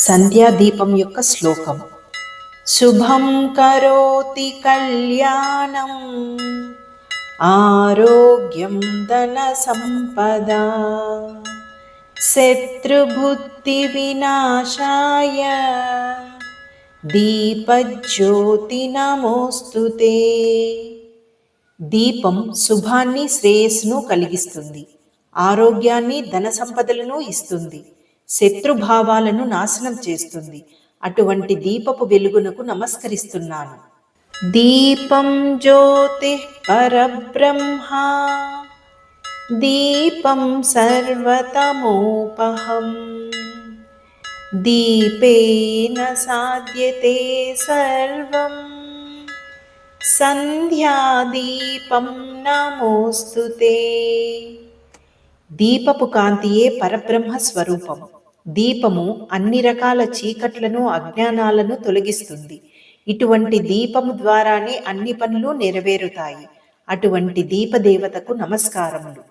సంధ్యాదీపం యొక్క శ్లోకం. శుభం కరోతి కళ్యాణం ఆరోగ్యం ధన సంపద శత్రుబుద్ధి వినాశాయ దీపజ్యోతి నమోస్తుతే. దీపం శుభాన్ని శ్రేయస్సును కలిగిస్తుంది, ఆరోగ్యాన్ని ధన సంపదలను ఇస్తుంది, శత్రుభావాలను నాశనం చేస్తుంది. అటువంటి దీపపు వెలుగునకు నమస్కరిస్తున్నాను. దీపం జ్యోతి పరబ్రహ్మ దీపం సర్వతమోపహం దీపేన సాధ్యతే సర్వం సంధ్యాదీపం నమోస్తుతే. దీపపు కాంతియే పరబ్రహ్మ స్వరూపం. దీపము అన్ని రకాల చీకట్లను, అజ్ఞానాలను తొలగిస్తుంది. ఇటువంటి దీపము ద్వారానే అన్ని పనులు నెరవేరుతాయి. అటువంటి దీపదేవతకు నమస్కారములు.